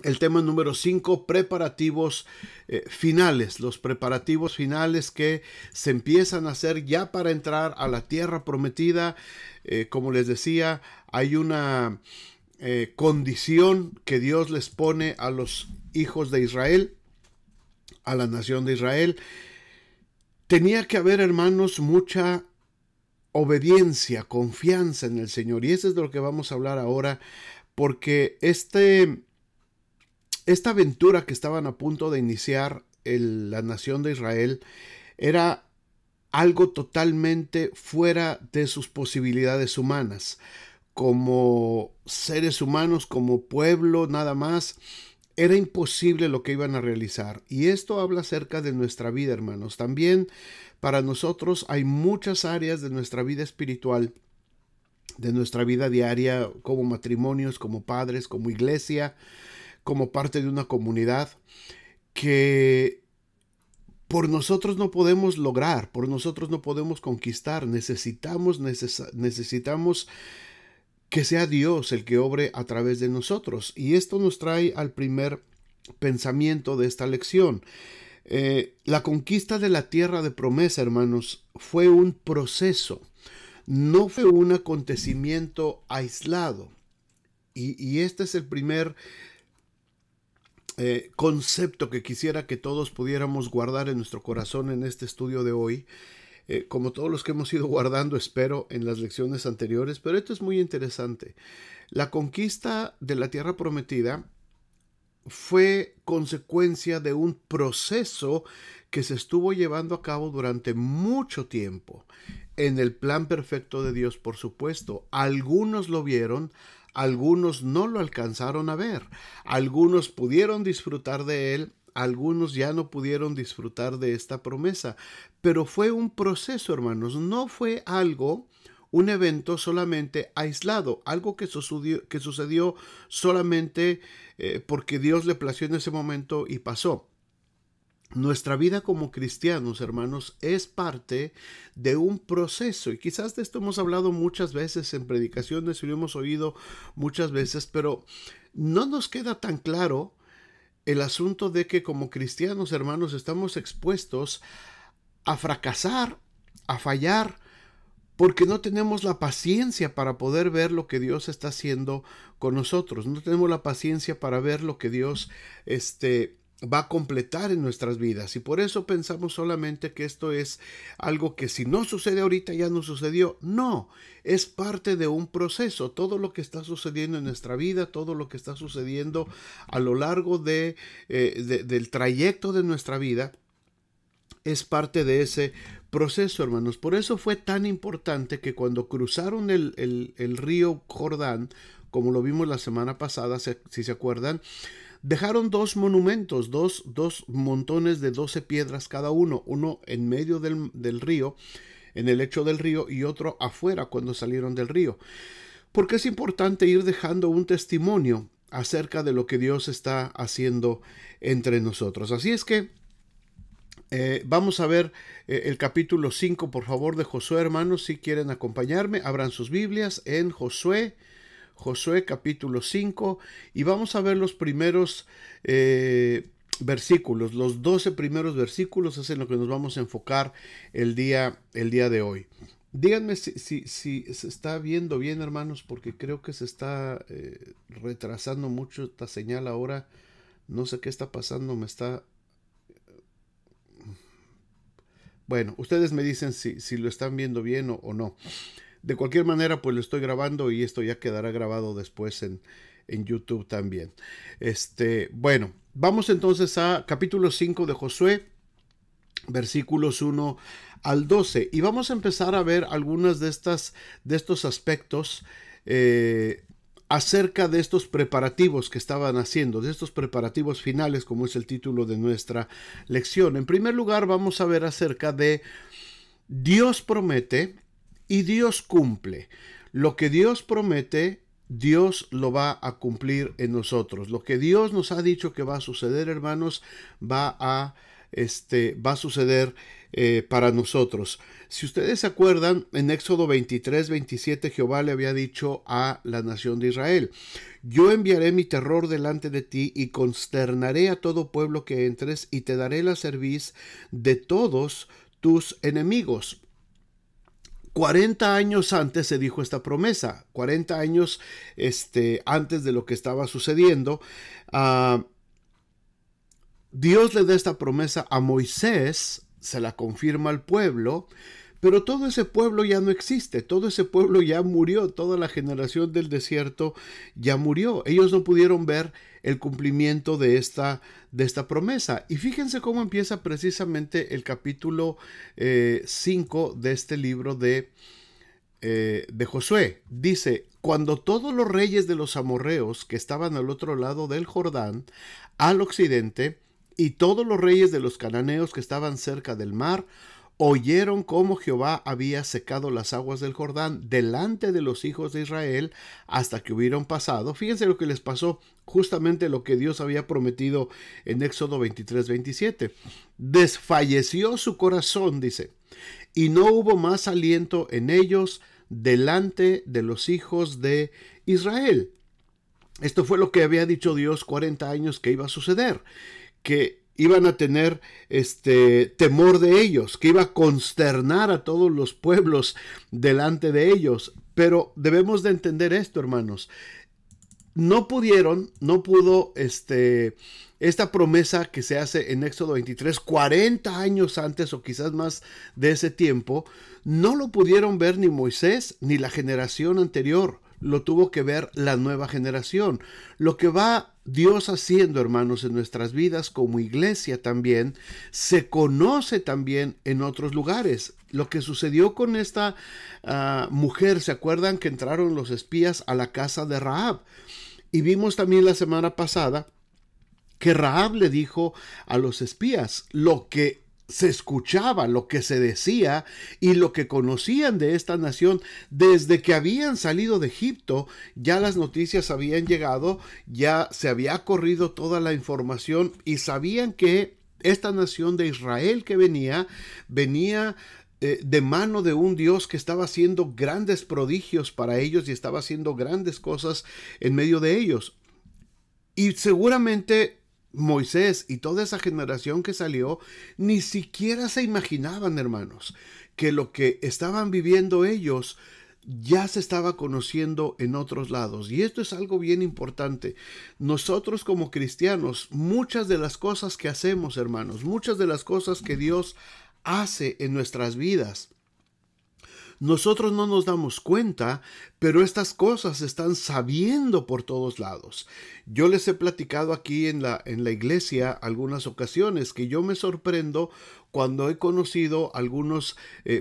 El tema número 5, preparativos finales, los preparativos finales que se empiezan a hacer ya para entrar a la tierra prometida. Como les decía, hay una condición que Dios les pone a los hijos de Israel, a la nación de Israel. Tenía que haber, hermanos, mucha obediencia, confianza en el Señor. Y eso es de lo que vamos a hablar ahora, porque esta aventura que estaban a punto de iniciar la nación de Israel era algo totalmente fuera de sus posibilidades humanas. Como seres humanos, como pueblo, nada más, era imposible lo que iban a realizar. Y esto habla acerca de nuestra vida, hermanos. También para nosotros hay muchas áreas de nuestra vida espiritual, de nuestra vida diaria, como matrimonios, como padres, como iglesia, como parte de una comunidad, que por nosotros no podemos lograr, por nosotros no podemos conquistar. Necesitamos que sea Dios el que obre a través de nosotros. Y esto nos trae al primer pensamiento de esta lección. La conquista de la tierra de promesa, hermanos, fue un proceso, no fue un acontecimiento aislado. Y este es el primer concepto que quisiera que todos pudiéramos guardar en nuestro corazón en este estudio de hoy, como todos los que hemos ido guardando, espero, en las lecciones anteriores, pero esto es muy interesante. La conquista de la tierra prometida fue consecuencia de un proceso que se estuvo llevando a cabo durante mucho tiempo, en el plan perfecto de Dios, por supuesto. Algunos lo vieron, algunos no lo alcanzaron a ver, algunos pudieron disfrutar de él, algunos ya no pudieron disfrutar de esta promesa, pero fue un proceso, hermanos, no fue algo, un evento solamente aislado, algo que sucedió solamente porque Dios le plació en ese momento y pasó. Nuestra vida como cristianos, hermanos, es parte de un proceso, y quizás de esto hemos hablado muchas veces en predicaciones y lo hemos oído muchas veces, pero no nos queda tan claro el asunto de que como cristianos, hermanos, estamos expuestos a fracasar, a fallar, porque no tenemos la paciencia para poder ver lo que Dios está haciendo con nosotros. No tenemos la paciencia para ver lo que Dios va a completar en nuestras vidas. Y por eso pensamos solamente que esto es algo que si no sucede ahorita ya no sucedió. No, es parte de un proceso. Todo lo que está sucediendo en nuestra vida, todo lo que está sucediendo a lo largo del trayecto de nuestra vida, es parte de ese proceso, hermanos. Por eso fue tan importante que cuando cruzaron el río Jordán, como lo vimos la semana pasada, si se acuerdan, dejaron dos monumentos, dos montones de 12 piedras cada uno, uno en medio del río, en el lecho del río, y otro afuera cuando salieron del río. Porque es importante ir dejando un testimonio acerca de lo que Dios está haciendo entre nosotros. Así es que vamos a ver el capítulo 5, por favor, de Josué, hermanos. Si quieren acompañarme, abran sus Biblias en Josué capítulo 5, y vamos a ver los primeros versículos, los 12 primeros versículos es en lo que nos vamos a enfocar el día de hoy. Díganme si se está viendo bien, hermanos, porque creo que se está retrasando mucho esta señal ahora. No sé qué está pasando, me está... Bueno, ustedes me dicen si lo están viendo bien o no. De cualquier manera, pues lo estoy grabando y esto ya quedará grabado después en YouTube también. Bueno, vamos entonces a capítulo 5 de Josué, versículos 1 al 12. Y vamos a empezar a ver algunas de estos aspectos acerca de estos preparativos que estaban haciendo, de estos preparativos finales, como es el título de nuestra lección. En primer lugar, vamos a ver acerca de Dios promete y Dios cumple. Lo que Dios promete, Dios lo va a cumplir en nosotros. Lo que Dios nos ha dicho que va a suceder, hermanos, va a suceder para nosotros. Si ustedes se acuerdan, en Éxodo 23-27 Jehová le había dicho a la nación de Israel: yo enviaré mi terror delante de ti y consternaré a todo pueblo que entres y te daré la cerviz de todos tus enemigos. 40 años antes se dijo esta promesa, 40 años antes de lo que estaba sucediendo. Dios le da esta promesa a Moisés, se la confirma al pueblo, pero todo ese pueblo ya no existe, todo ese pueblo ya murió, toda la generación del desierto ya murió. Ellos no pudieron ver el cumplimiento de esta promesa. Y fíjense cómo empieza precisamente el capítulo 5 de este libro de Josué. Dice: cuando todos los reyes de los amorreos que estaban al otro lado del Jordán, al occidente, y todos los reyes de los cananeos que estaban cerca del mar, oyeron cómo Jehová había secado las aguas del Jordán delante de los hijos de Israel hasta que hubieron pasado. Fíjense lo que les pasó, justamente lo que Dios había prometido en Éxodo 23-27. Desfalleció su corazón, dice, y no hubo más aliento en ellos delante de los hijos de Israel. Esto fue lo que había dicho Dios 40 años que iba a suceder, que iban a tener temor de ellos, que iba a consternar a todos los pueblos delante de ellos. Pero debemos de entender esto, hermanos. No pudo esta promesa que se hace en Éxodo 23, 40 años antes o quizás más de ese tiempo, no lo pudieron ver ni Moisés ni la generación anterior. Lo tuvo que ver la nueva generación. Lo que va Dios haciendo, hermanos, en nuestras vidas como iglesia también, se conoce también en otros lugares. Lo que sucedió con esta mujer, ¿se acuerdan que entraron los espías a la casa de Rahab? Y vimos también la semana pasada que Rahab le dijo a los espías lo que se escuchaba, lo que se decía y lo que conocían de esta nación desde que habían salido de Egipto. Ya las noticias habían llegado, ya se había corrido toda la información y sabían que esta nación de Israel que venía de mano de un Dios que estaba haciendo grandes prodigios para ellos y estaba haciendo grandes cosas en medio de ellos. Y seguramente Moisés y toda esa generación que salió ni siquiera se imaginaban, hermanos, que lo que estaban viviendo ellos ya se estaba conociendo en otros lados. Y esto es algo bien importante. Nosotros como cristianos, muchas de las cosas que hacemos, hermanos, muchas de las cosas que Dios hace en nuestras vidas, nosotros no nos damos cuenta, pero estas cosas se están sabiendo por todos lados. Yo les he platicado aquí en la iglesia algunas ocasiones que yo me sorprendo cuando he conocido algunos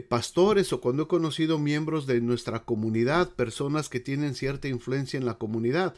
pastores o cuando he conocido miembros de nuestra comunidad, personas que tienen cierta influencia en la comunidad.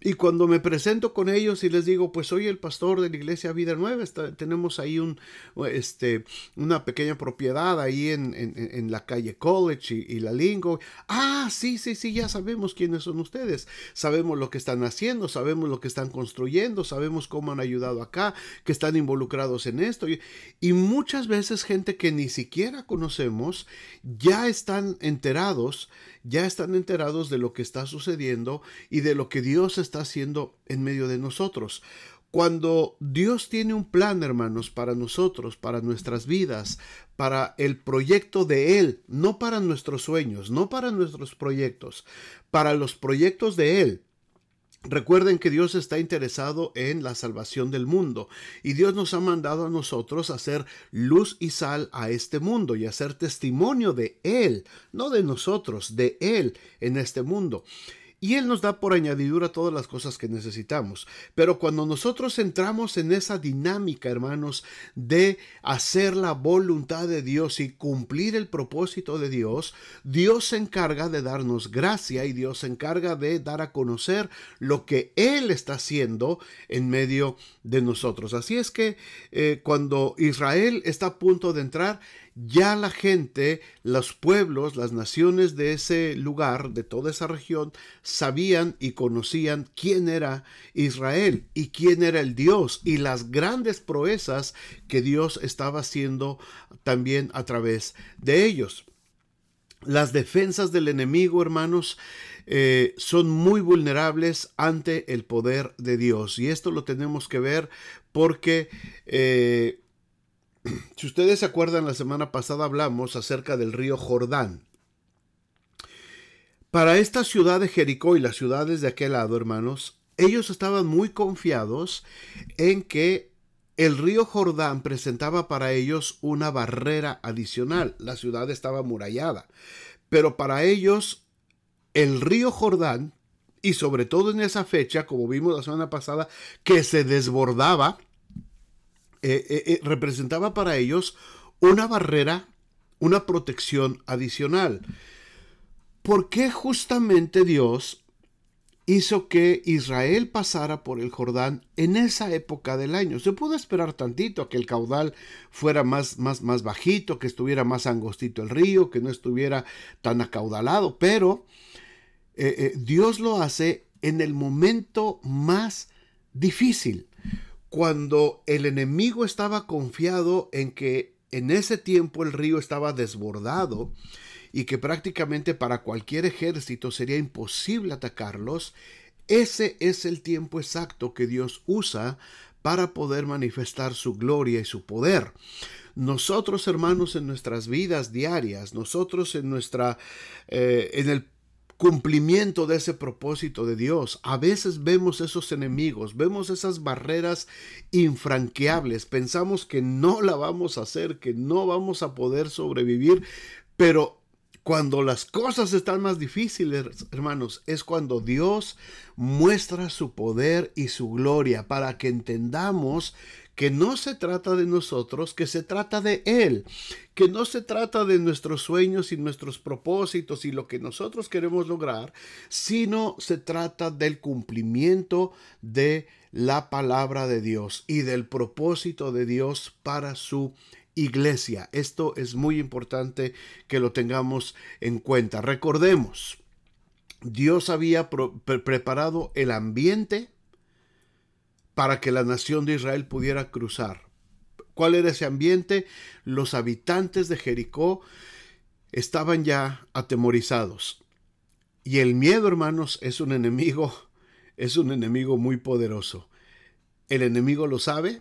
Y cuando me presento con ellos y les digo, pues soy el pastor de la iglesia Vida Nueva, tenemos ahí una pequeña propiedad ahí en la calle College y la Lingo. Ah, sí, ya sabemos quiénes son ustedes. Sabemos lo que están haciendo, sabemos lo que están construyendo, sabemos cómo han ayudado acá, que están involucrados en esto. Y muchas veces gente que ni siquiera conocemos ya están enterados de lo que está sucediendo y de lo que Dios está haciendo en medio de nosotros. Cuando Dios tiene un plan, hermanos, para nosotros, para nuestras vidas, para el proyecto de Él, no para nuestros sueños, no para nuestros proyectos, para los proyectos de Él. Recuerden que Dios está interesado en la salvación del mundo y Dios nos ha mandado a nosotros a hacer luz y sal a este mundo y a hacer testimonio de Él, no de nosotros, de Él en este mundo. Y Él nos da por añadidura todas las cosas que necesitamos. Pero cuando nosotros entramos en esa dinámica, hermanos, de hacer la voluntad de Dios y cumplir el propósito de Dios, Dios se encarga de darnos gracia y Dios se encarga de dar a conocer lo que Él está haciendo en medio de nosotros. Así es que cuando Israel está a punto de entrar, ya la gente, los pueblos, las naciones de ese lugar, de toda esa región, sabían y conocían quién era Israel y quién era el Dios y las grandes proezas que Dios estaba haciendo también a través de ellos. Las defensas del enemigo, hermanos, son muy vulnerables ante el poder de Dios. Y esto lo tenemos que ver porque si ustedes se acuerdan, la semana pasada hablamos acerca del río Jordán. Para esta ciudad de Jericó y las ciudades de aquel lado, hermanos, ellos estaban muy confiados en que el río Jordán presentaba para ellos una barrera adicional. La ciudad estaba amurallada, pero para ellos el río Jordán, y sobre todo en esa fecha, como vimos la semana pasada, que se desbordaba, representaba para ellos una barrera, una protección adicional. ¿Por qué justamente Dios hizo que Israel pasara por el Jordán en esa época del año? Se pudo esperar tantito a que el caudal fuera más bajito, que estuviera más angostito el río, que no estuviera tan acaudalado, pero Dios lo hace en el momento más difícil, cuando el enemigo estaba confiado en que en ese tiempo el río estaba desbordado y que prácticamente para cualquier ejército sería imposible atacarlos. Ese es el tiempo exacto que Dios usa para poder manifestar su gloria y su poder. Nosotros, hermanos, en nuestras vidas diarias, nosotros en el cumplimiento de ese propósito de Dios, a veces vemos esos enemigos, vemos esas barreras infranqueables, pensamos que no la vamos a hacer, que no vamos a poder sobrevivir, pero cuando las cosas están más difíciles, hermanos, es cuando Dios muestra su poder y su gloria para que entendamos que no se trata de nosotros, que se trata de Él, que no se trata de nuestros sueños y nuestros propósitos y lo que nosotros queremos lograr, sino se trata del cumplimiento de la palabra de Dios y del propósito de Dios para su iglesia. Esto es muy importante que lo tengamos en cuenta. Recordemos, Dios había preparado el ambiente para que la nación de Israel pudiera cruzar. ¿Cuál era ese ambiente? Los habitantes de Jericó estaban ya atemorizados. Y el miedo, hermanos, es un enemigo muy poderoso. El enemigo lo sabe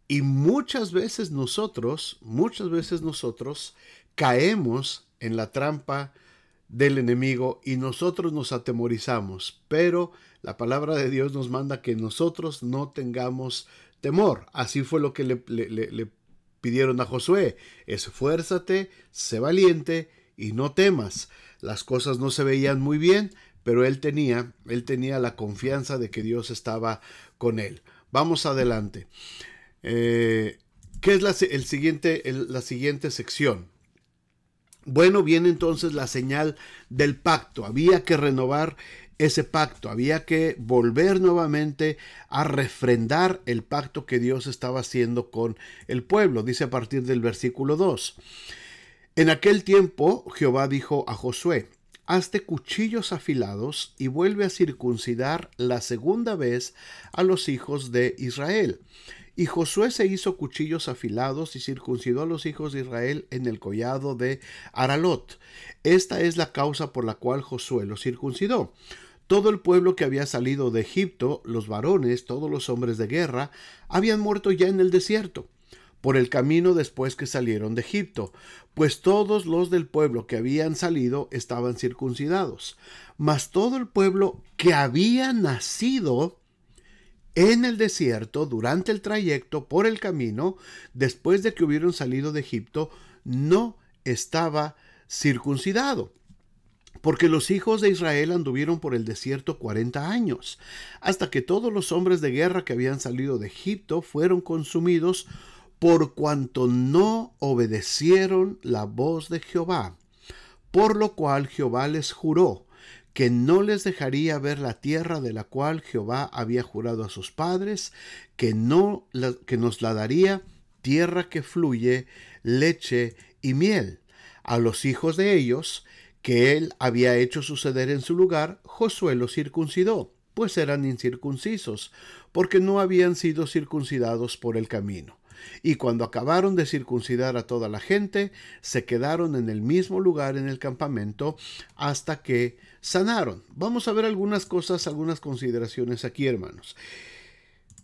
y muchas veces nosotros caemos en la trampa del enemigo y nosotros nos atemorizamos, pero la palabra de Dios nos manda que nosotros no tengamos temor. Así fue lo que le pidieron a Josué: esfuérzate, sé valiente y no temas. Las cosas no se veían muy bien, pero él tenía la confianza de que Dios estaba con él. Vamos adelante. ¿Qué es la siguiente sección? Bueno, viene entonces la señal del pacto. Había que renovar ese pacto, había que volver nuevamente a refrendar el pacto que Dios estaba haciendo con el pueblo. Dice a partir del versículo 2. En aquel tiempo Jehová dijo a Josué: hazte cuchillos afilados y vuelve a circuncidar la segunda vez a los hijos de Israel. Y Josué se hizo cuchillos afilados y circuncidó a los hijos de Israel en el collado de Aralot. Esta es la causa por la cual Josué los circuncidó. Todo el pueblo que había salido de Egipto, los varones, todos los hombres de guerra, habían muerto ya en el desierto, por el camino después que salieron de Egipto, pues todos los del pueblo que habían salido estaban circuncidados. Mas todo el pueblo que había nacido en el desierto, durante el trayecto por el camino, después de que hubieron salido de Egipto, no estaba circuncidado. Porque los hijos de Israel anduvieron por el desierto 40 años, hasta que todos los hombres de guerra que habían salido de Egipto fueron consumidos, por cuanto no obedecieron la voz de Jehová. Por lo cual Jehová les juró que no les dejaría ver la tierra de la cual Jehová había jurado a sus padres, que nos la daría, tierra que fluye leche y miel. A los hijos de ellos, que él había hecho suceder en su lugar, Josué los circuncidó, pues eran incircuncisos, porque no habían sido circuncidados por el camino. Y cuando acabaron de circuncidar a toda la gente, se quedaron en el mismo lugar en el campamento hasta que sanaron. Vamos a ver algunas cosas, algunas consideraciones aquí, hermanos.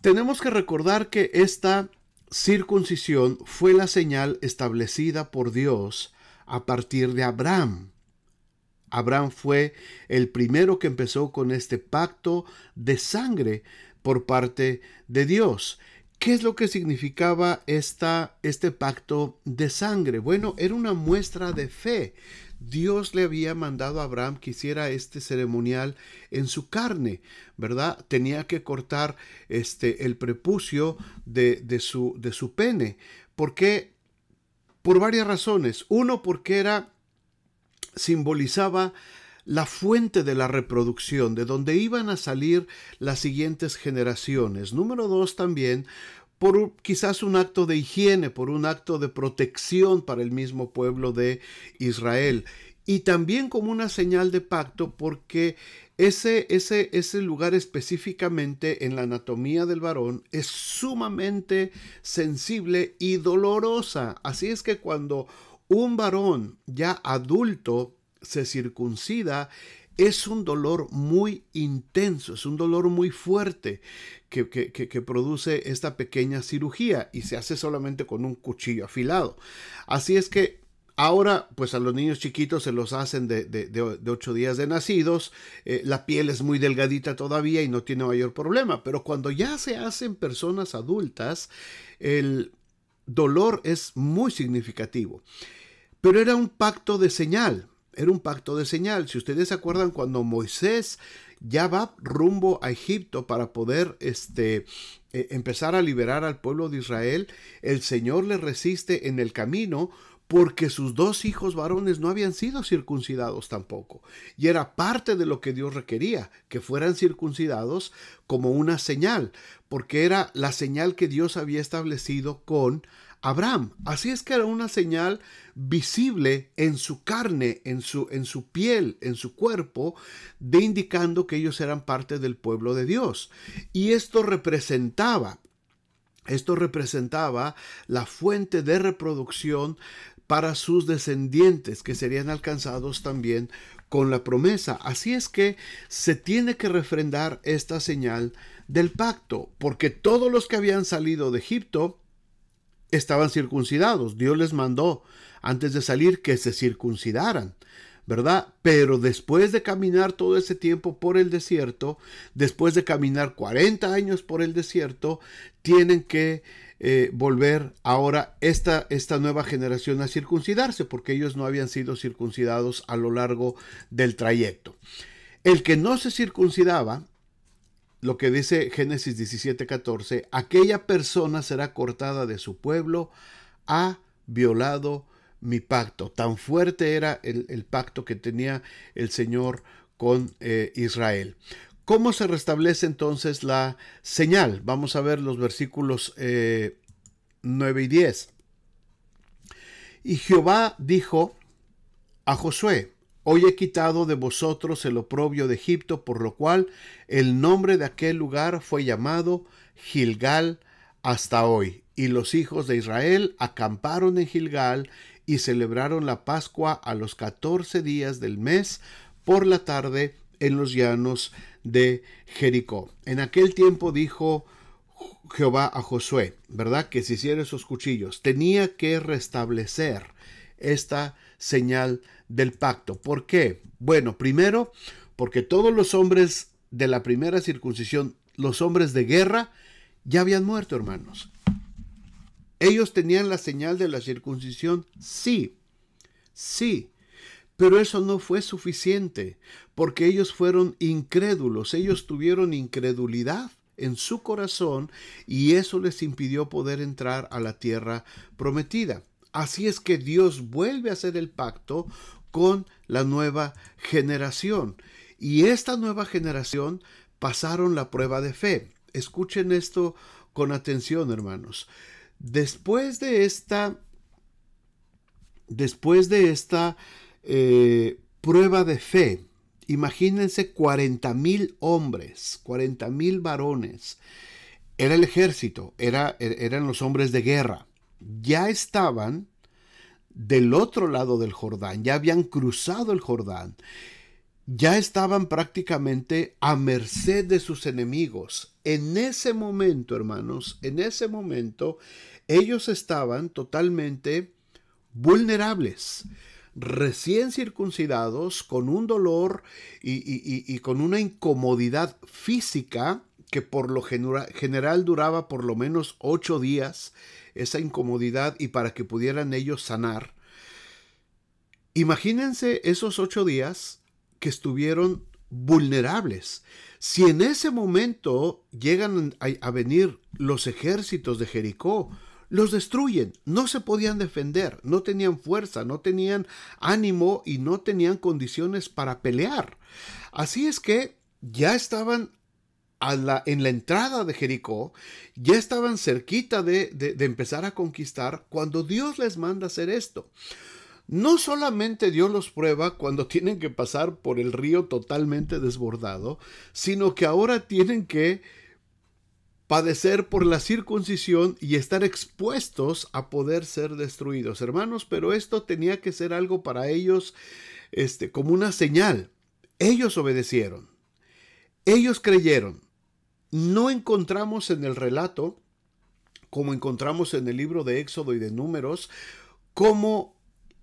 Tenemos que recordar que esta circuncisión fue la señal establecida por Dios a partir de Abraham. Abraham fue el primero que empezó con este pacto de sangre por parte de Dios. ¿Qué es lo que significaba este pacto de sangre? Bueno, era una muestra de fe. Dios le había mandado a Abraham que hiciera este ceremonial en su carne, ¿verdad? Tenía que cortar el prepucio de su pene. ¿Por qué? Por varias razones. Uno, porque simbolizaba la fuente de la reproducción, de donde iban a salir las siguientes generaciones. Número dos, también por quizás un acto de higiene, por un acto de protección para el mismo pueblo de Israel. Y también como una señal de pacto, porque ese lugar específicamente en la anatomía del varón es sumamente sensible y dolorosa. Así es que cuando un varón ya adulto se circuncida, es un dolor muy intenso, es un dolor muy fuerte que produce esta pequeña cirugía, y se hace solamente con un cuchillo afilado. Así es que ahora, pues a los niños chiquitos se los hacen de 8 días de nacidos, la piel es muy delgadita todavía y no tiene mayor problema, pero cuando ya se hacen personas adultas, el dolor es muy significativo. Pero era un pacto de señal. Era un pacto de señal. Si ustedes se acuerdan, cuando Moisés ya va rumbo a Egipto para poder empezar a liberar al pueblo de Israel, el Señor le resiste en el camino porque sus 2 hijos varones no habían sido circuncidados tampoco. Y era parte de lo que Dios requería, que fueran circuncidados como una señal, porque era la señal que Dios había establecido con Abraham. Así es que era una señal visible en su carne, en su piel, en su cuerpo, de indicando que ellos eran parte del pueblo de Dios. Y esto representaba la fuente de reproducción para sus descendientes, que serían alcanzados también con la promesa. Así es que se tiene que refrendar esta señal del pacto, porque todos los que habían salido de Egipto estaban circuncidados. Dios les mandó antes de salir que se circuncidaran, ¿verdad? Pero después de caminar todo ese tiempo por el desierto, después de caminar 40 años por el desierto, tienen que volver ahora esta nueva generación a circuncidarse, porque ellos no habían sido circuncidados a lo largo del trayecto. El que no se circuncidaba, lo que dice Génesis 17:14, aquella persona será cortada de su pueblo, ha violado mi pacto. Tan fuerte era el pacto que tenía el Señor con Israel. ¿Cómo se restablece entonces la señal? Vamos a ver los versículos 9 y 10. Y Jehová dijo a Josué: hoy he quitado de vosotros el oprobio de Egipto, por lo cual el nombre de aquel lugar fue llamado Gilgal hasta hoy. Y los hijos de Israel acamparon en Gilgal y celebraron la Pascua a los 14 días del mes por la tarde en los llanos de Jericó. En aquel tiempo dijo Jehová a Josué, ¿verdad?, que se hiciera esos cuchillos. Tenía que restablecer esta señal del pacto. ¿Por qué? Bueno, primero, porque todos los hombres de la primera circuncisión, los hombres de guerra, ya habían muerto, hermanos. Ellos tenían la señal de la circuncisión, sí, pero eso no fue suficiente, porque ellos fueron incrédulos, ellos tuvieron incredulidad en su corazón y eso les impidió poder entrar a la tierra prometida. Así es que Dios vuelve a hacer el pacto con la nueva generación. Y esta nueva generación pasaron la prueba de fe. Escuchen esto con atención, hermanos. Después de esta prueba de fe, imagínense 40,000 hombres, 40,000 varones. Era el ejército, eran los hombres de guerra. Ya estaban del otro lado del Jordán, ya habían cruzado el Jordán, ya estaban prácticamente a merced de sus enemigos. En ese momento, hermanos, en ese momento, ellos estaban totalmente vulnerables, recién circuncidados, con un dolor y con una incomodidad física que por lo general duraba por lo menos 8 días, esa incomodidad, y para que pudieran ellos sanar. Imagínense esos 8 días que estuvieron vulnerables. Si en ese momento llegan a venir los ejércitos de Jericó, los destruyen. No se podían defender, no tenían fuerza, no tenían ánimo y no tenían condiciones para pelear. Así es que ya estaban en la entrada de Jericó, ya estaban cerquita de empezar a conquistar, cuando Dios les manda hacer esto. No solamente Dios los prueba cuando tienen que pasar por el río totalmente desbordado, sino que ahora tienen que padecer por la circuncisión y estar expuestos a poder ser destruidos, hermanos. Pero esto tenía que ser algo para ellos, como una señal. Ellos obedecieron, ellos creyeron. No encontramos en el relato, como encontramos en el libro de Éxodo y de Números, cómo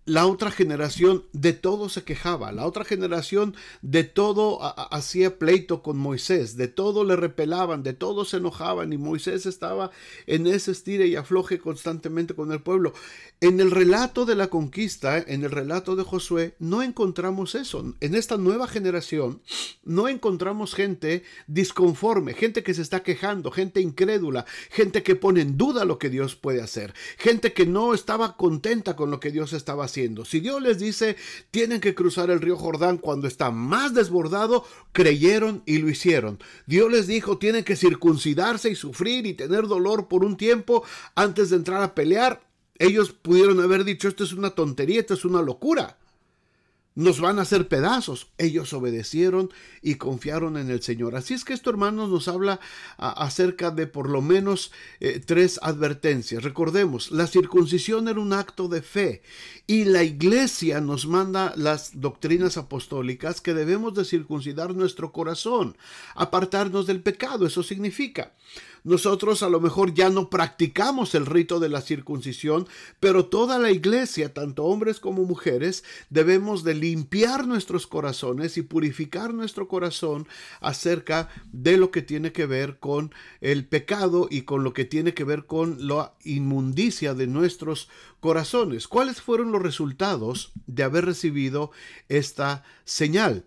la otra generación de todo se quejaba, la otra generación de todo hacía pleito con Moisés, de todo le repelaban, de todo se enojaban, y Moisés estaba en ese estire y afloje constantemente con el pueblo. En el relato de la conquista, en el relato de Josué, no encontramos eso. En esta nueva generación no encontramos gente disconforme, gente que se está quejando, gente incrédula, gente que pone en duda lo que Dios puede hacer, gente que no estaba contenta con lo que Dios estaba haciendo. Si Dios les dice, tienen que cruzar el río Jordán cuando está más desbordado, creyeron y lo hicieron. Dios les dijo, tienen que circuncidarse y sufrir y tener dolor por un tiempo antes de entrar a pelear. Ellos pudieron haber dicho, esto es una tontería, esto es una locura, nos van a hacer pedazos. Ellos obedecieron y confiaron en el Señor. Así es que esto, hermanos, nos habla acerca de por lo menos 3 advertencias. Recordemos, la circuncisión era un acto de fe, y la iglesia nos manda las doctrinas apostólicas que debemos de circuncidar nuestro corazón, apartarnos del pecado. Eso significa, nosotros a lo mejor ya no practicamos el rito de la circuncisión, pero toda la iglesia, tanto hombres como mujeres, debemos de limpiar nuestros corazones y purificar nuestro corazón acerca de lo que tiene que ver con el pecado y con lo que tiene que ver con la inmundicia de nuestros corazones. ¿Cuáles fueron los resultados de haber recibido esta señal?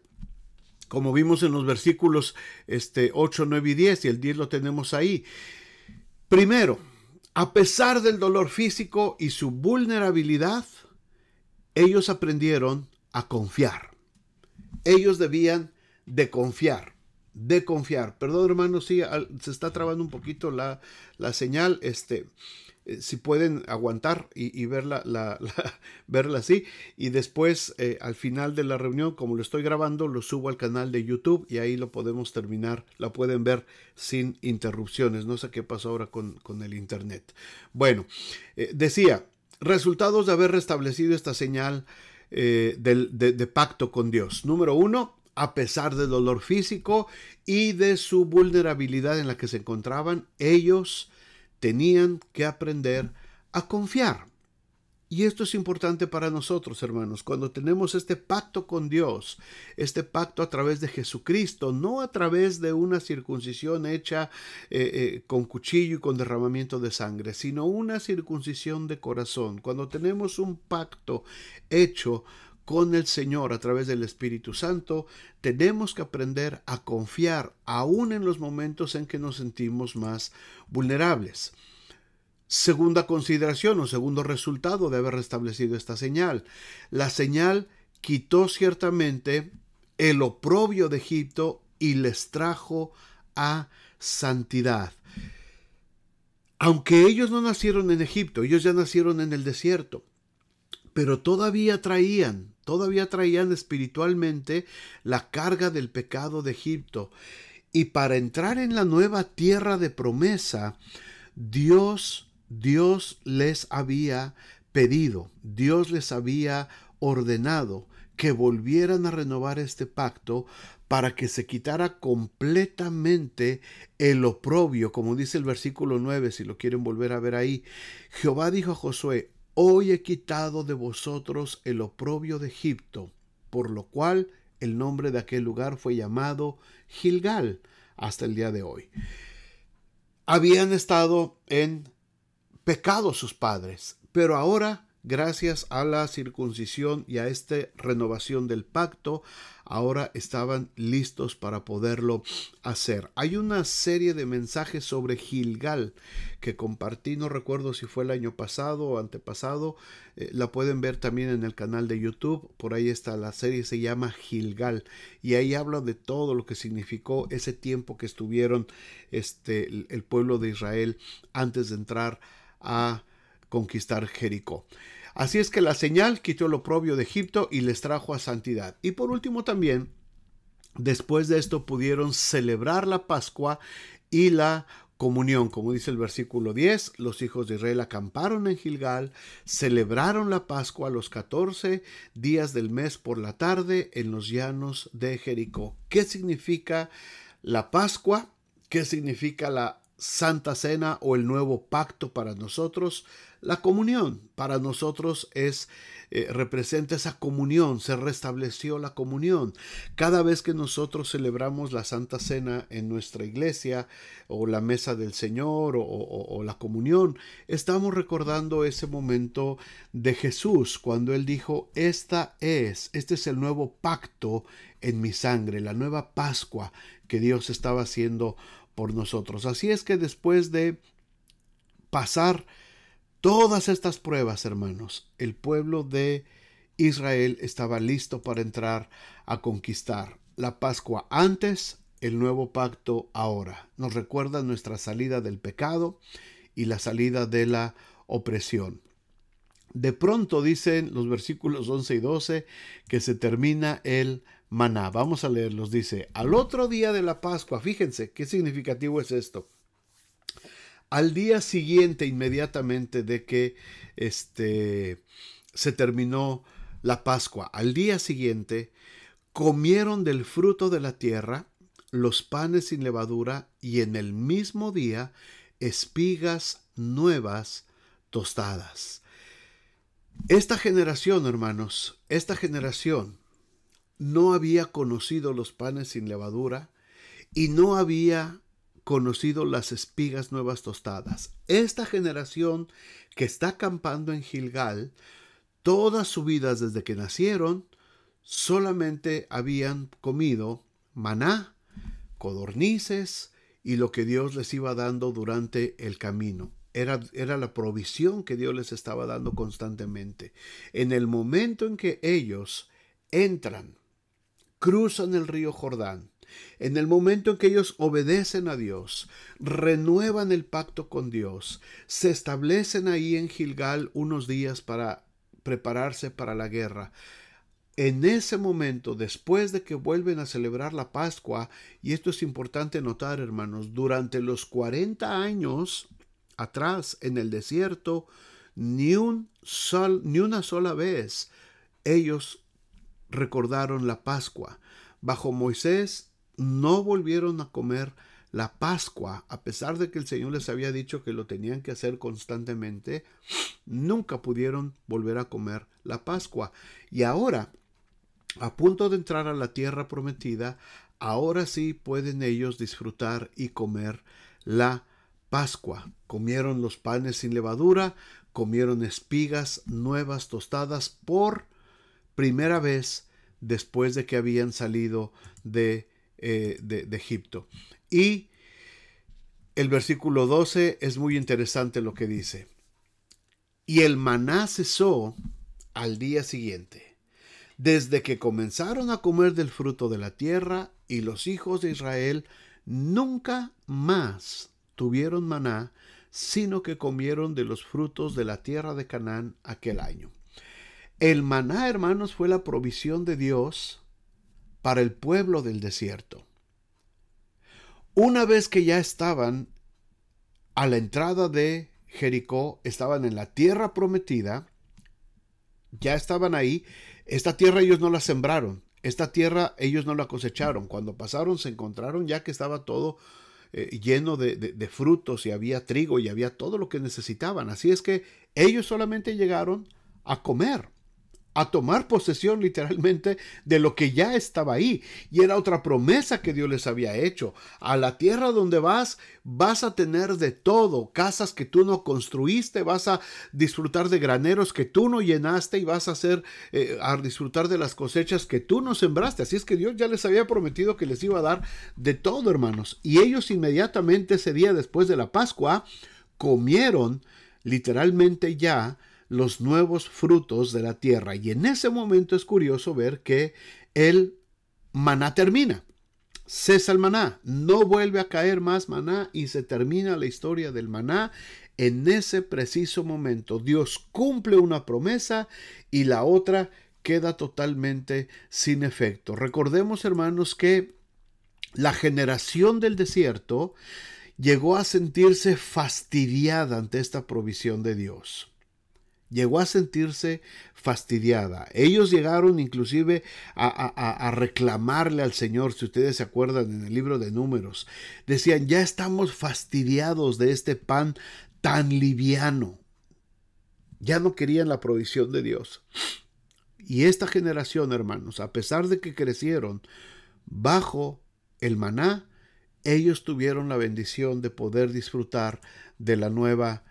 Como vimos en los versículos 8, 9 y 10, y el 10 lo tenemos ahí. Primero, a pesar del dolor físico y su vulnerabilidad, ellos aprendieron a confiar. Ellos debían de confiar. Perdón, hermanos, sí, se está trabando un poquito la señal. Si pueden aguantar y verla así, y después al final de la reunión, como lo estoy grabando, lo subo al canal de YouTube y ahí lo podemos terminar, la pueden ver sin interrupciones. No sé qué pasó ahora con el internet. Bueno, decía, resultados de haber restablecido esta señal de pacto con Dios. Número 1, a pesar del dolor físico y de su vulnerabilidad en la que se encontraban, ellos tenían que aprender a confiar. Y esto es importante para nosotros, hermanos, cuando tenemos este pacto con Dios, este pacto a través de Jesucristo, no a través de una circuncisión hecha con cuchillo y con derramamiento de sangre, sino una circuncisión de corazón. Cuando tenemos un pacto hecho con el Señor a través del Espíritu Santo, tenemos que aprender a confiar aún en los momentos en que nos sentimos más vulnerables. Segunda consideración o segundo resultado de haber restablecido esta señal. La señal quitó ciertamente el oprobio de Egipto y les trajo a santidad. Aunque ellos no nacieron en Egipto, ellos ya nacieron en el desierto, pero todavía traían espiritualmente la carga del pecado de Egipto. Y para entrar en la nueva tierra de promesa, Dios les había pedido, Dios les había ordenado que volvieran a renovar este pacto para que se quitara completamente el oprobio, como dice el versículo 9, si lo quieren volver a ver ahí. Jehová dijo a Josué: hoy he quitado de vosotros el oprobio de Egipto, por lo cual el nombre de aquel lugar fue llamado Gilgal hasta el día de hoy. Habían estado en pecado sus padres, pero ahora, gracias a la circuncisión y a esta renovación del pacto, ahora estaban listos para poderlo hacer. Hay una serie de mensajes sobre Gilgal que compartí, no recuerdo si fue el año pasado o antepasado, la pueden ver también en el canal de YouTube, por ahí está, la serie se llama Gilgal, y ahí habla de todo lo que significó ese tiempo que estuvieron el pueblo de Israel antes de entrar a conquistar Jericó. Así es que la señal quitó el oprobio de Egipto y les trajo a santidad. Y por último también, después de esto pudieron celebrar la Pascua y la comunión. Como dice el versículo 10, los hijos de Israel acamparon en Gilgal, celebraron la Pascua a los 14 días del mes por la tarde en los llanos de Jericó. ¿Qué significa la Pascua? ¿Qué significa la Santa Cena o el nuevo pacto para nosotros? La comunión para nosotros representa esa comunión, se restableció la comunión. Cada vez que nosotros celebramos la Santa Cena en nuestra iglesia o la mesa del Señor o la comunión, estamos recordando ese momento de Jesús cuando Él dijo: este es el nuevo pacto en mi sangre, la nueva Pascua que Dios estaba haciendo por nosotros. Así es que después de pasar todas estas pruebas, hermanos, el pueblo de Israel estaba listo para entrar a conquistar la Pascua antes, el nuevo pacto ahora. Nos recuerda nuestra salida del pecado y la salida de la opresión. De pronto dicen los versículos 11 y 12 que se termina el maná. Vamos a leerlos. Dice: al otro día de la Pascua, fíjense qué significativo es esto. Al día siguiente, inmediatamente de que se terminó la Pascua, al día siguiente comieron del fruto de la tierra, los panes sin levadura, y en el mismo día espigas nuevas tostadas. Esta generación, hermanos, esta generación no había conocido los panes sin levadura y no había conocido las espigas nuevas tostadas. Esta generación que está acampando en Gilgal, todas sus vidas desde que nacieron, solamente habían comido maná, codornices y lo que Dios les iba dando durante el camino. Era la provisión que Dios les estaba dando constantemente. En el momento en que ellos entran, cruzan el río Jordán, en el momento en que ellos obedecen a Dios, renuevan el pacto con Dios, se establecen ahí en Gilgal unos días para prepararse para la guerra. En ese momento, después de que vuelven a celebrar la Pascua, y esto es importante notar, hermanos, durante los 40 años atrás en el desierto, ni una sola vez ellos recordaron la Pascua. Bajo Moisés no volvieron a comer la Pascua, a pesar de que el Señor les había dicho que lo tenían que hacer constantemente. Nunca pudieron volver a comer la Pascua. Y ahora, a punto de entrar a la tierra prometida, ahora sí pueden ellos disfrutar y comer la Pascua. Comieron los panes sin levadura, comieron espigas nuevas tostadas por primera vez después de que habían salido de Egipto. Y el versículo 12 es muy interesante lo que dice: y el maná cesó al día siguiente, desde que comenzaron a comer del fruto de la tierra, y los hijos de Israel nunca más tuvieron maná sino que comieron de los frutos de la tierra de Canaán aquel año. El maná, hermanos, fue la provisión de Dios para el pueblo del desierto. Una vez que ya estaban a la entrada de Jericó, estaban en la tierra prometida, ya estaban ahí. Esta tierra ellos no la sembraron, esta tierra ellos no la cosecharon. Cuando pasaron se encontraron ya que estaba todo lleno de frutos, y había trigo y había todo lo que necesitaban. Así es que ellos solamente llegaron a comer, a tomar posesión literalmente de lo que ya estaba ahí. Y era otra promesa que Dios les había hecho. A la tierra donde vas a tener de todo. Casas que tú no construiste, vas a disfrutar de graneros que tú no llenaste, y vas a disfrutar de las cosechas que tú no sembraste. Así es que Dios ya les había prometido que les iba a dar de todo, hermanos. Y ellos inmediatamente ese día después de la Pascua comieron literalmente ya los nuevos frutos de la tierra. Y en ese momento es curioso ver que el maná termina. Cesa el maná, no vuelve a caer más maná, y se termina la historia del maná. En ese preciso momento Dios cumple una promesa y la otra queda totalmente sin efecto. Recordemos, hermanos, que la generación del desierto llegó a sentirse fastidiada ante esta provisión de Dios. Llegó a sentirse fastidiada. Ellos llegaron inclusive a reclamarle al Señor. Si ustedes se acuerdan, en el libro de Números, decían: ya estamos fastidiados de este pan tan liviano. Ya no querían la provisión de Dios. Y esta generación, hermanos, a pesar de que crecieron bajo el maná, ellos tuvieron la bendición de poder disfrutar de la nueva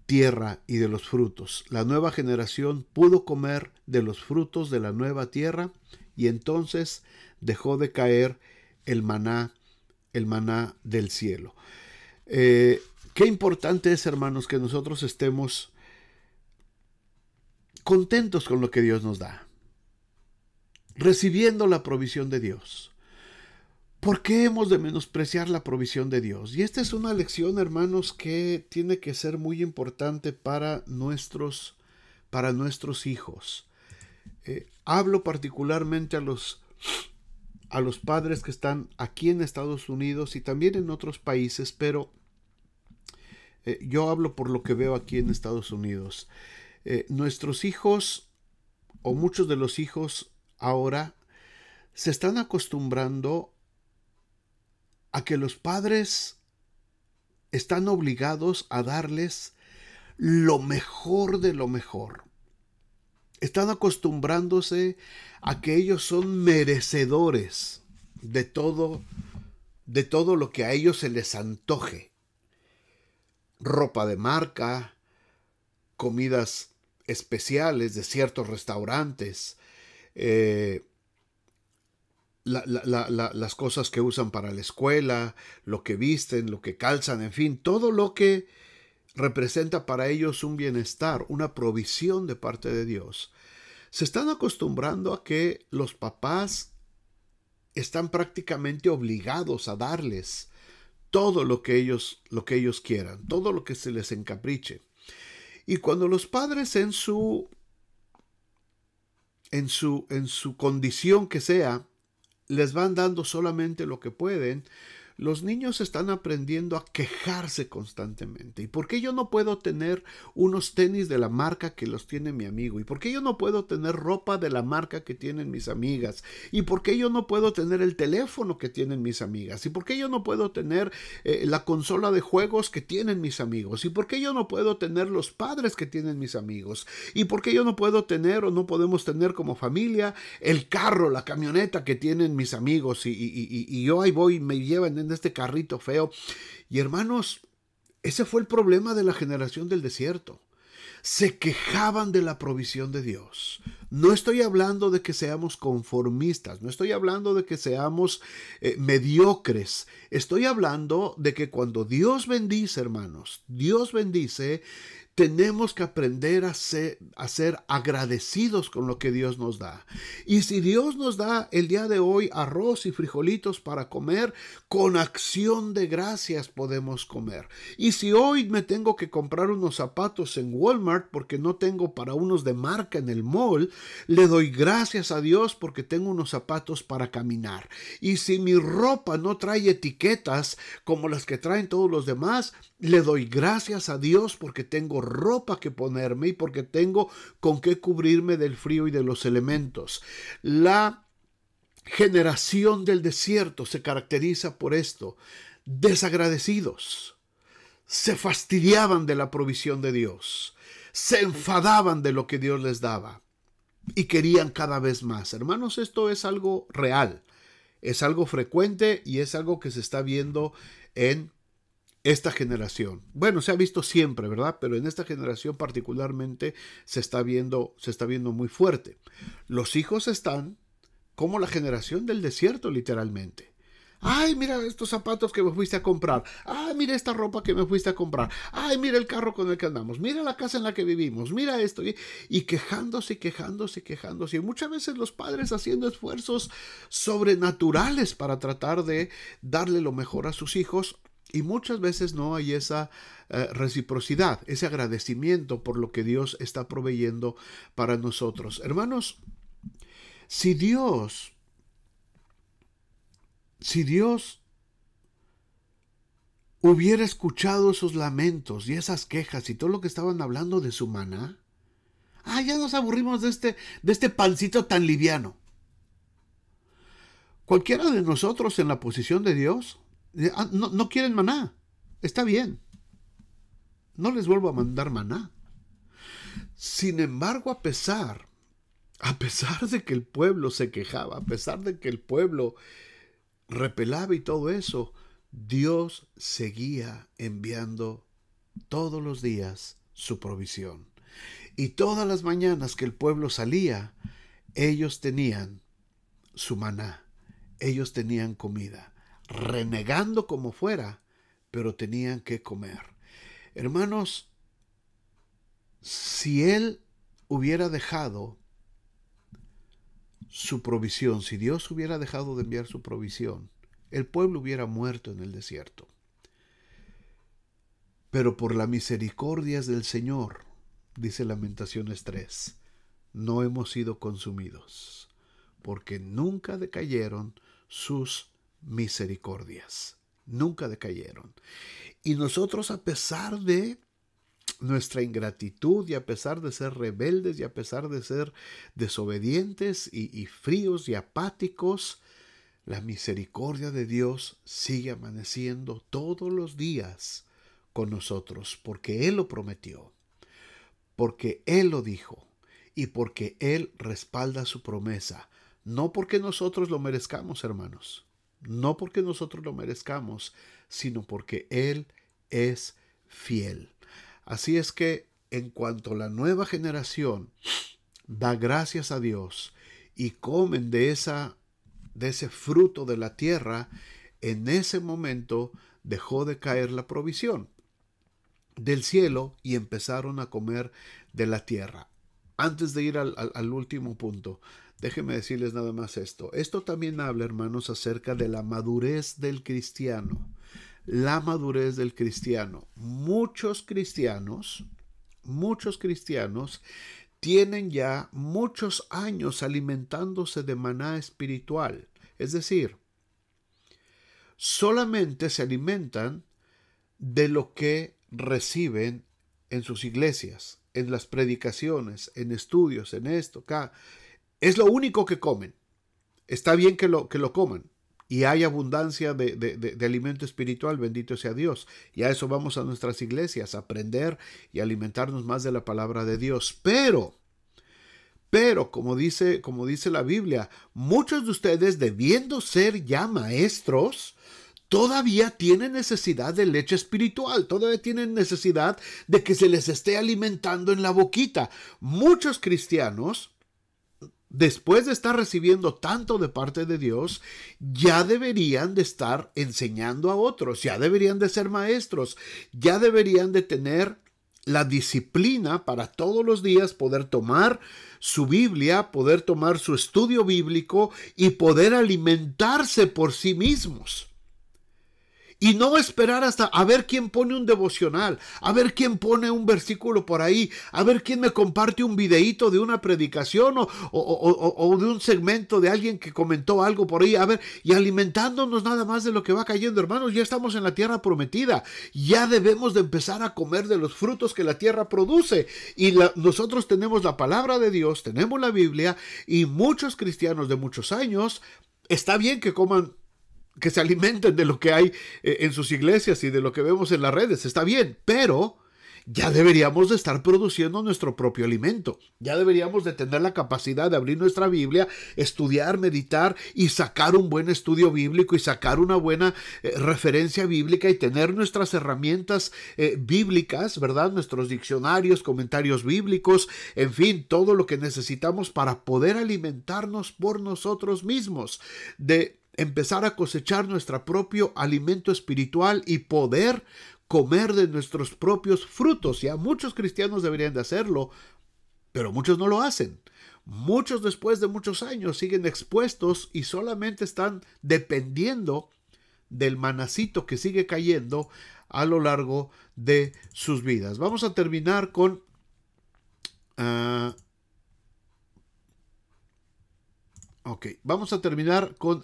tierra y de los frutos. La nueva generación pudo comer de los frutos de la nueva tierra, y entonces dejó de caer el maná del cielo. Qué importante es, hermanos, que nosotros estemos contentos con lo que Dios nos da, recibiendo la provisión de Dios. ¿Por qué hemos de menospreciar la provisión de Dios? Y esta es una lección, hermanos, que tiene que ser muy importante para nuestros hijos. Hablo particularmente a los padres que están aquí en Estados Unidos y también en otros países, pero yo hablo por lo que veo aquí en Estados Unidos. Nuestros hijos, o muchos de los hijos ahora, se están acostumbrando a que los padres están obligados a darles lo mejor de lo mejor. Están acostumbrándose a que ellos son merecedores de todo lo que a ellos se les antoje. Ropa de marca, comidas especiales de ciertos restaurantes, las cosas que usan para la escuela, lo que visten, lo que calzan, en fin, todo lo que representa para ellos un bienestar, una provisión de parte de Dios. Se están acostumbrando a que los papás están prácticamente obligados a darles todo lo que ellos quieran, todo lo que se les encapriche. Y cuando los padres en su condición que sea, les van dando solamente lo que pueden, los niños están aprendiendo a quejarse constantemente. ¿Y por qué yo no puedo tener unos tenis de la marca que los tiene mi amigo? ¿Y por qué yo no puedo tener ropa de la marca que tienen mis amigas? ¿Y por qué yo no puedo tener el teléfono que tienen mis amigas? ¿Y por qué yo no puedo tener la consola de juegos que tienen mis amigos? ¿Y por qué yo no puedo tener los padres que tienen mis amigos? ¿Y por qué yo no puedo tener, o no podemos tener como familia, el carro, la camioneta que tienen mis amigos? Y yo ahí voy y me llevan en este carrito feo. Y hermanos, ese fue el problema de la generación del desierto. Se quejaban de la provisión de Dios. No estoy hablando de que seamos conformistas, no estoy hablando de que seamos mediocres. Estoy hablando de que cuando Dios bendice, hermanos, Dios bendice, tenemos que aprender a ser agradecidos con lo que Dios nos da. Y si Dios nos da el día de hoy arroz y frijolitos para comer, con acción de gracias podemos comer. Y si hoy me tengo que comprar unos zapatos en Walmart porque no tengo para unos de marca en el mall, le doy gracias a Dios porque tengo unos zapatos para caminar. Y si mi ropa no trae etiquetas como las que traen todos los demás, le doy gracias a Dios porque tengo ropa que ponerme y porque tengo con qué cubrirme del frío y de los elementos. La generación del desierto se caracteriza por esto: desagradecidos, se fastidiaban de la provisión de Dios, se enfadaban de lo que Dios les daba y querían cada vez más. Hermanos, esto es algo real, es algo frecuente y es algo que se está viendo en esta generación. Bueno, se ha visto siempre, ¿verdad? Pero en esta generación particularmente se está viendo muy fuerte. Los hijos están como la generación del desierto, literalmente. Ay, mira estos zapatos que me fuiste a comprar. Ay, mira esta ropa que me fuiste a comprar. Ay, mira el carro con el que andamos. Mira la casa en la que vivimos. Mira esto. Y quejándose, quejándose, quejándose. Y muchas veces los padres haciendo esfuerzos sobrenaturales para tratar de darle lo mejor a sus hijos. Y muchas veces no hay esa reciprocidad, ese agradecimiento por lo que Dios está proveyendo para nosotros. Hermanos, si Dios hubiera escuchado esos lamentos y esas quejas y todo lo que estaban hablando de su maná, ya nos aburrimos de este pancito tan liviano. Cualquiera de nosotros en la posición de Dios, no quieren maná. Está bien. No les vuelvo a mandar maná. Sin embargo, a pesar de que el pueblo se quejaba, a pesar de que el pueblo repelaba y todo eso, Dios seguía enviando todos los días su provisión. Y todas las mañanas que el pueblo salía, ellos tenían su maná, ellos tenían comida. Renegando como fuera, pero tenían que comer. Hermanos, si Él hubiera dejado su provisión, si Dios hubiera dejado de enviar su provisión, el pueblo hubiera muerto en el desierto. Pero por las misericordias del Señor, dice Lamentaciones 3, no hemos sido consumidos, porque nunca decayeron sus misericordias, nunca decayeron. Y nosotros, a pesar de nuestra ingratitud y a pesar de ser rebeldes y a pesar de ser desobedientes y fríos y apáticos, la misericordia de Dios sigue amaneciendo todos los días con nosotros, porque Él lo prometió, porque Él lo dijo y porque Él respalda su promesa. No porque nosotros lo merezcamos, hermanos. No porque nosotros lo merezcamos, sino porque Él es fiel. Así es que en cuanto la nueva generación da gracias a Dios y comen de ese fruto de la tierra, en ese momento dejó de caer la provisión del cielo y empezaron a comer de la tierra. Antes de ir al último punto, déjenme decirles nada más esto. Esto también habla, hermanos, acerca de la madurez del cristiano. La madurez del cristiano. Muchos cristianos tienen ya muchos años alimentándose de maná espiritual. Es decir, solamente se alimentan de lo que reciben en sus iglesias, en las predicaciones, en estudios, en esto, acá. Es lo único que comen. Está bien que lo coman. Y hay abundancia de alimento espiritual, bendito sea Dios. Y a eso vamos a nuestras iglesias, a aprender y alimentarnos más de la palabra de Dios. Pero, como dice la Biblia, muchos de ustedes, debiendo ser ya maestros, todavía tienen necesidad de leche espiritual, todavía tienen necesidad de que se les esté alimentando en la boquita. Muchos cristianos después de estar recibiendo tanto de parte de Dios, ya deberían de estar enseñando a otros, ya deberían de ser maestros, ya deberían de tener la disciplina para todos los días poder tomar su Biblia, poder tomar su estudio bíblico y poder alimentarse por sí mismos. Y no esperar hasta a ver quién pone un devocional, a ver quién pone un versículo por ahí, a ver quién me comparte un videíto de una predicación o de un segmento de alguien que comentó algo por ahí, a ver, y alimentándonos nada más de lo que va cayendo. Hermanos, ya estamos en la tierra prometida, ya debemos de empezar a comer de los frutos que la tierra produce. Y nosotros tenemos la palabra de Dios, tenemos la Biblia, y muchos cristianos de muchos años, está bien que coman, que se alimenten de lo que hay en sus iglesias y de lo que vemos en las redes, está bien, pero ya deberíamos de estar produciendo nuestro propio alimento. Ya deberíamos de tener la capacidad de abrir nuestra Biblia, estudiar, meditar y sacar un buen estudio bíblico y sacar una buena referencia bíblica y tener nuestras herramientas bíblicas, ¿verdad? Nuestros diccionarios, comentarios bíblicos, en fin, todo lo que necesitamos para poder alimentarnos por nosotros mismos, de empezar a cosechar nuestro propio alimento espiritual y poder comer de nuestros propios frutos. Ya muchos cristianos deberían de hacerlo, pero muchos no lo hacen. Muchos después de muchos años siguen expuestos y solamente están dependiendo del manacito que sigue cayendo a lo largo de sus vidas. Vamos a terminar con vamos a terminar con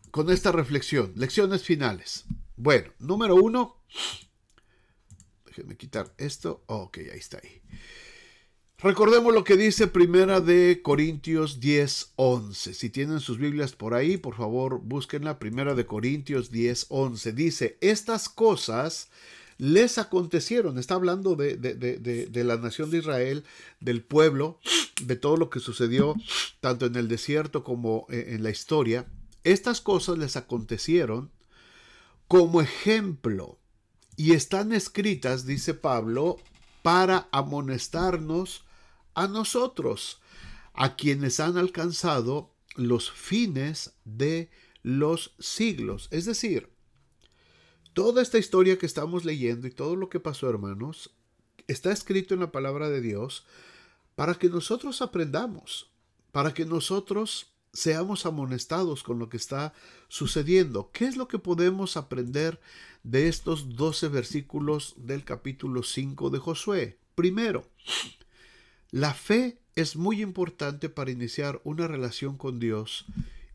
con esta reflexión, lecciones finales. Bueno, número 1, déjenme quitar esto. Ok, ahí está. Recordemos lo que dice Primera de Corintios 10:11. Si tienen sus Biblias por ahí, por favor, búsquenla. Primera de Corintios 10:11. Dice, estas cosas les acontecieron. Está hablando de la nación de Israel, del pueblo, de todo lo que sucedió tanto en el desierto como en la historia. Estas cosas les acontecieron como ejemplo y están escritas, dice Pablo, para amonestarnos a nosotros, a quienes han alcanzado los fines de los siglos. Es decir, toda esta historia que estamos leyendo y todo lo que pasó, hermanos, está escrito en la palabra de Dios para que nosotros aprendamos, para que nosotros seamos amonestados con lo que está sucediendo. ¿Qué es lo que podemos aprender de estos 12 versículos del capítulo 5 de Josué? Primero, la fe es muy importante para iniciar una relación con Dios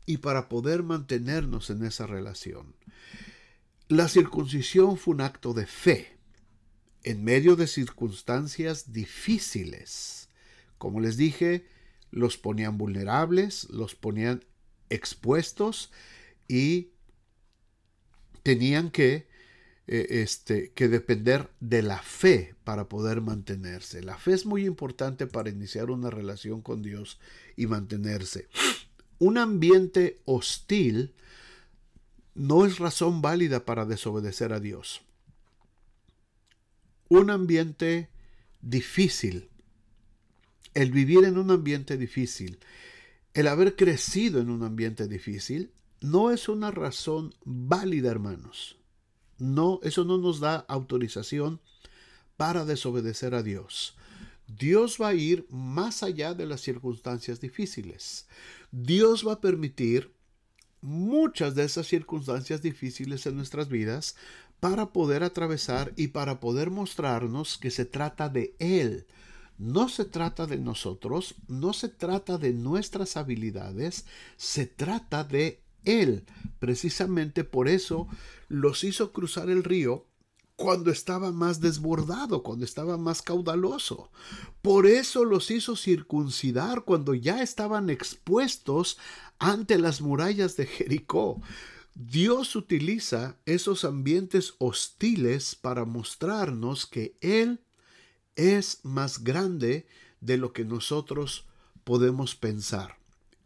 y para poder mantenernos en esa relación. La circuncisión fue un acto de fe en medio de circunstancias difíciles. Como les dije, los ponían vulnerables, los ponían expuestos y tenían que depender de la fe para poder mantenerse. La fe es muy importante para iniciar una relación con Dios y mantenerse. Un ambiente hostil no es razón válida para desobedecer a Dios. Un ambiente difícil, el vivir en un ambiente difícil, el haber crecido en un ambiente difícil, no es una razón válida, hermanos. No, eso no nos da autorización para desobedecer a Dios. Dios va a ir más allá de las circunstancias difíciles. Dios va a permitir muchas de esas circunstancias difíciles en nuestras vidas para poder atravesar y para poder mostrarnos que se trata de Él. No se trata de nosotros, no se trata de nuestras habilidades, se trata de Él. Precisamente por eso los hizo cruzar el río cuando estaba más desbordado, cuando estaba más caudaloso. Por eso los hizo circuncidar cuando ya estaban expuestos ante las murallas de Jericó. Dios utiliza esos ambientes hostiles para mostrarnos que Él es más grande de lo que nosotros podemos pensar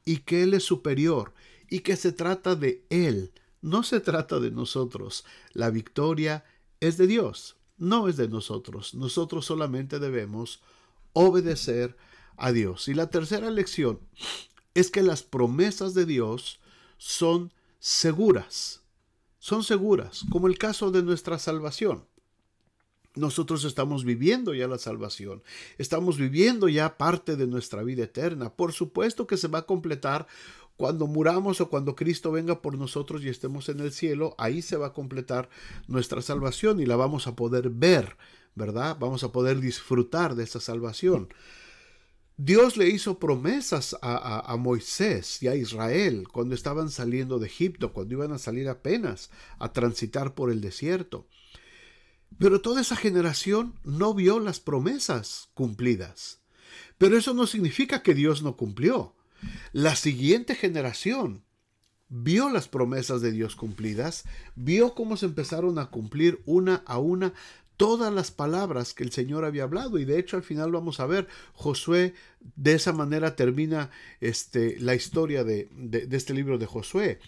y que Él es superior y que se trata de Él, no se trata de nosotros. La victoria es de Dios. no es de nosotros. Nosotros solamente debemos obedecer a Dios. Y la tercera lección es que las promesas de Dios son seguras. Son seguras, como el caso de nuestra salvación. Nosotros estamos viviendo ya la salvación, estamos viviendo ya parte de nuestra vida eterna. Por supuesto que se va a completar cuando muramos o cuando Cristo venga por nosotros y estemos en el cielo. Ahí se va a completar nuestra salvación y la vamos a poder ver, ¿verdad? Vamos a poder disfrutar de esa salvación. Dios le hizo promesas a Moisés y a Israel cuando estaban saliendo de Egipto, cuando iban a salir apenas a transitar por el desierto. Pero toda esa generación no vio las promesas cumplidas. Pero eso no significa que Dios no cumplió. La siguiente generación vio las promesas de Dios cumplidas, vio cómo se empezaron a cumplir una a una todas las palabras que el Señor había hablado. Y de hecho al final vamos a ver, Josué de esa manera termina la historia de este libro de Josué,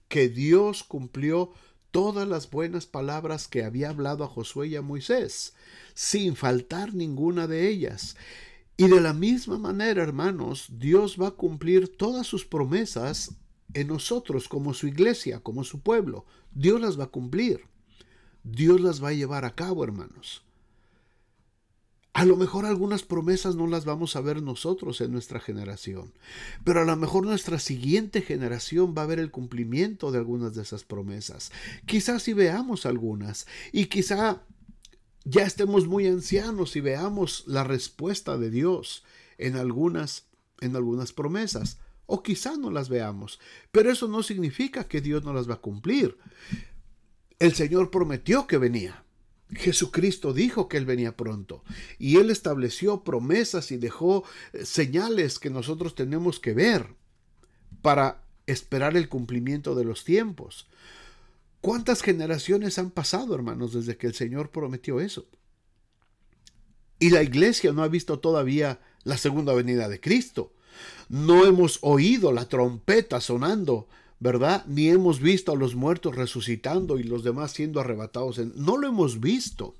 que Dios cumplió todas las buenas palabras que había hablado a Josué y a Moisés, sin faltar ninguna de ellas. Y de la misma manera, hermanos, Dios va a cumplir todas sus promesas en nosotros, como su iglesia, como su pueblo. Dios las va a cumplir. Dios las va a llevar a cabo, hermanos. A lo mejor algunas promesas no las vamos a ver nosotros en nuestra generación, pero a lo mejor nuestra siguiente generación va a ver el cumplimiento de algunas de esas promesas. Quizás sí veamos algunas y quizá ya estemos muy ancianos y veamos la respuesta de Dios en algunas promesas, o quizá no las veamos, pero eso no significa que Dios no las va a cumplir. El Señor prometió que venía. Jesucristo dijo que Él venía pronto y Él estableció promesas y dejó señales que nosotros tenemos que ver para esperar el cumplimiento de los tiempos. ¿Cuántas generaciones han pasado, hermanos, desde que el Señor prometió eso? Y la iglesia no ha visto todavía la segunda venida de Cristo. No hemos oído la trompeta sonando, ¿verdad? Ni hemos visto a los muertos resucitando y los demás siendo arrebatados. No lo hemos visto.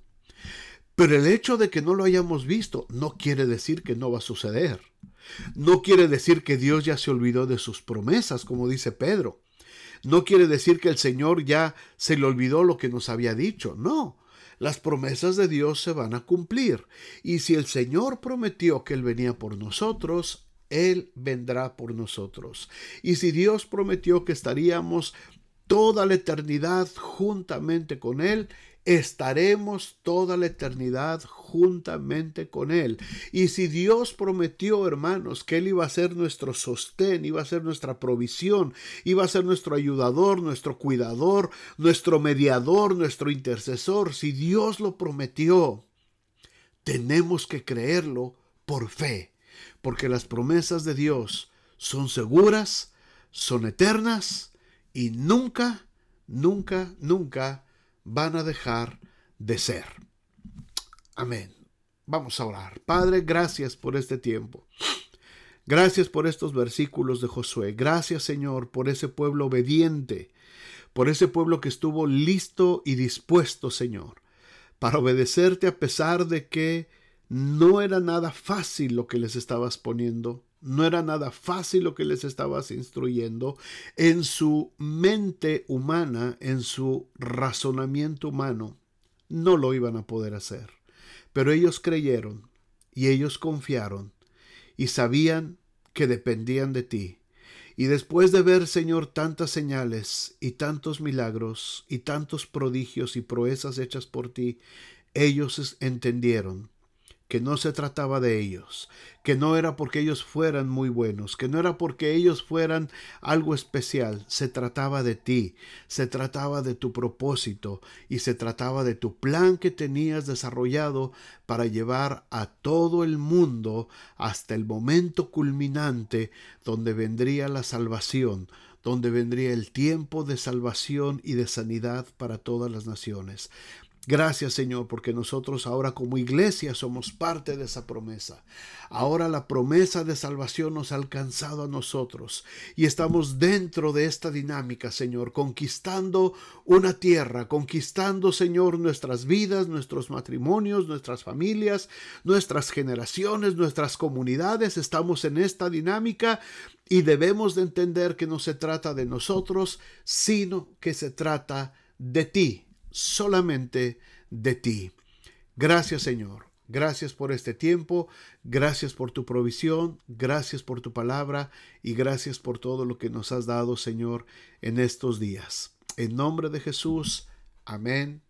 Pero el hecho de que no lo hayamos visto no quiere decir que no va a suceder. No quiere decir que Dios ya se olvidó de sus promesas, como dice Pedro. No quiere decir que el Señor ya se le olvidó lo que nos había dicho. No, las promesas de Dios se van a cumplir. Y si el Señor prometió que Él venía por nosotros, Él vendrá por nosotros. Y si Dios prometió que estaríamos toda la eternidad juntamente con Él, estaremos toda la eternidad juntamente con Él. Y si Dios prometió, hermanos, que Él iba a ser nuestro sostén, iba a ser nuestra provisión, iba a ser nuestro ayudador, nuestro cuidador, nuestro mediador, nuestro intercesor, si Dios lo prometió, tenemos que creerlo por fe. Porque las promesas de Dios son seguras, son eternas y nunca, nunca, nunca van a dejar de ser. Amén. Vamos a orar. Padre, gracias por este tiempo. Gracias por estos versículos de Josué. Gracias, Señor, por ese pueblo obediente, por ese pueblo que estuvo listo y dispuesto, Señor, para obedecerte a pesar de que no era nada fácil lo que les estabas poniendo, no era nada fácil lo que les estabas instruyendo. En su mente humana, en su razonamiento humano, no lo iban a poder hacer. Pero ellos creyeron y ellos confiaron y sabían que dependían de ti. Y después de ver, Señor, tantas señales y tantos milagros y tantos prodigios y proezas hechas por ti, ellos entendieron que no se trataba de ellos, que no era porque ellos fueran muy buenos, que no era porque ellos fueran algo especial, se trataba de ti, se trataba de tu propósito y se trataba de tu plan que tenías desarrollado para llevar a todo el mundo hasta el momento culminante donde vendría la salvación, donde vendría el tiempo de salvación y de sanidad para todas las naciones. Gracias, Señor, porque nosotros ahora como iglesia somos parte de esa promesa. Ahora la promesa de salvación nos ha alcanzado a nosotros y estamos dentro de esta dinámica, Señor, conquistando una tierra, conquistando, Señor, nuestras vidas, nuestros matrimonios, nuestras familias, nuestras generaciones, nuestras comunidades. Estamos en esta dinámica y debemos de entender que no se trata de nosotros, sino que se trata de ti. Solamente de ti. Gracias, Señor. Gracias por este tiempo. Gracias por tu provisión. Gracias por tu palabra. Y gracias por todo lo que nos has dado, Señor, en estos días. En nombre de Jesús. Amén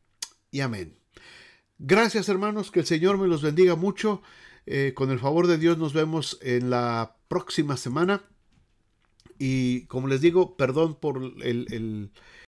y amén. Gracias, hermanos. Que el Señor me los bendiga mucho. Con el favor de Dios nos vemos en la próxima semana. Y como les digo, perdón por